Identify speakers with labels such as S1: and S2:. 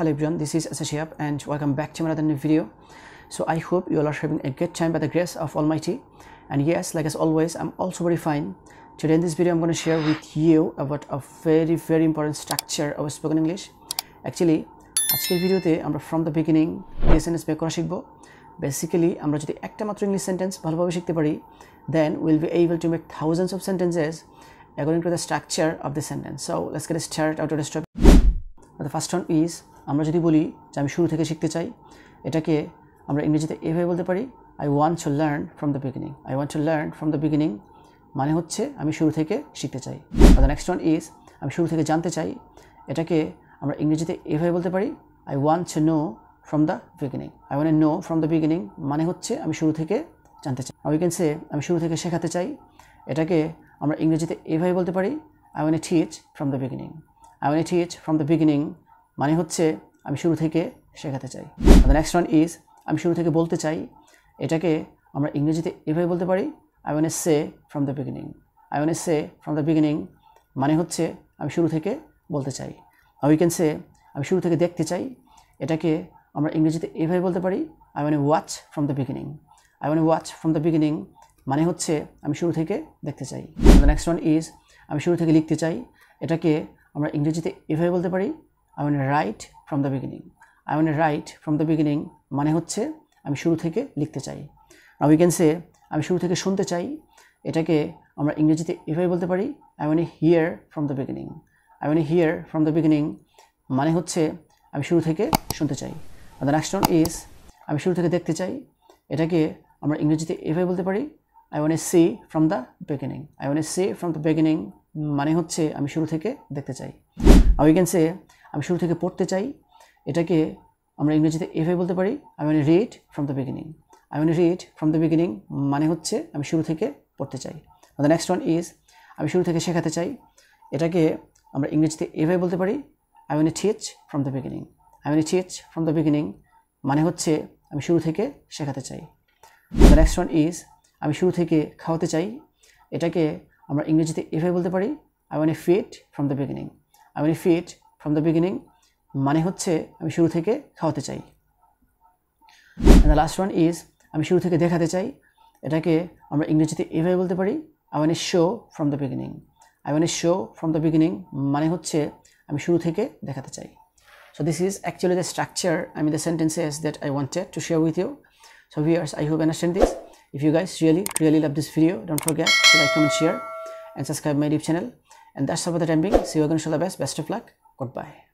S1: Hello everyone, this is Asashiyab and welcome back to another new video. So I hope you all are having a good time by the grace of Almighty. And yes, like as always, I'm also very fine. Today in this video, I'm going to share with you about a very important structure of spoken English. Actually, আজকের ভিডিওতে আমরা from the beginning sentence make করা শিখব. Basically, আমরা যদি একটা মাত্র English sentence ভালোভাবে শিখতে পারি, then we'll be able to make thousands of sentences according to the structure of the sentence. So let's get started out of this topic. The first one is আমরা যদি বলি যে আমি শুরু থেকে শিখতে চাই, এটাকে আমরা ইংরেজিতে এভাবে বলতে পারি I want to learn from the beginning. I want to learn from the beginning মানে হচ্ছে আমি শুরু থেকে শিখতে চাই। আর the next one is আমি শুরু থেকে জানতে চাই, এটাকে আমরা ইংরেজিতে এভাবে বলতে পারি I want to know from the beginning. I want to know from the beginning মানে হচ্ছে আমি শুরু থেকে জানতে চাই। Or we can say আমি শুরু থেকে শেখাতে চাই, এটাকে আমরা ইংরেজিতে এভাবে বলতে পারি I want to teach from the beginning. I want to teach from the beginning মানে হচ্ছে আমি শুরু থেকে শেখাতে চাই। The next one is আমি শুরু থেকে বলতে চাই, এটাকে আমরা ইংরেজিতে এভাবে বলতে পারি I want to say from the beginning. I want to say from the beginning মানে হচ্ছে আমি শুরু থেকে বলতে চাই। Or we can say আমি শুরু থেকে দেখতে চাই, এটাকে আমরা ইংরেজিতে এভাবে বলতে পারি I want to watch from the beginning. I want to watch from the beginning মানে হচ্ছে আমি শুরু থেকে দেখতে চাই। The next one is আমি শুরু থেকে লিখতে চাই, এটাকে আমরা ইংরেজিতে এভাবে বলতে পারি I want to write from the beginning. I want to write from the beginning মানে হচ্ছে আমি শুরু থেকে লিখতে চাই। Now we can say আমি শুরু থেকে শুনতে চাই, এটাকে আমরা ইংরেজিতে এভাবে বলতে পারি I want to hear from the beginning. I want to hear from the beginning মানে হচ্ছে আমি শুরু থেকে শুনতে চাই। And the next one is আমি শুরু থেকে দেখতে চাই, এটাকে আমরা ইংরেজিতে এভাবে বলতে পারি I want to see from the beginning. I want to see from the beginning মানে হচ্ছে আমি শুরু থেকে দেখতে চাই। Now we can say আমি শুরু থেকে পড়তে চাই, এটাকে আমরা ইংরেজিতে এভাবে বলতে পারি I want to read from the beginning. I want to read from the beginning মানে হচ্ছে আমি শুরু থেকে পড়তে চাই। And the next one is আমি শুরু থেকে শেখাতে চাই, এটাকে আমরা ইংরেজিতে এভাবে বলতে পারি I want to teach from the beginning. I want to teach from the beginning মানে হচ্ছে আমি শুরু থেকে শেখাতে চাই। The next one is আমি শুরু থেকে খাওয়াতে চাই, এটাকে আমরা ইংরেজিতে এভাবে বলতে পারি I want to feed from the beginning. I want to feed from the beginning মানে হচ্ছে আমি শুরু থেকে খাওয়াতে চাই। And the last one is আমি শুরু থেকে দেখাতে চাই, এটাকে আমরা ইংরেজিতে এভাবে বলতে পারি I want to show from the beginning. I want to show from the beginning মানে হচ্ছে আমি শুরু থেকে দেখাতে চাই। So this is actually the structure, the sentences that I wanted to share with you. So viewers, I hope you understand this. If you guys really love this video, don't forget to like, comment, share and subscribe my YouTube channel. And that's all for the time being. See you again, inshallah. Best of luck. Goodbye.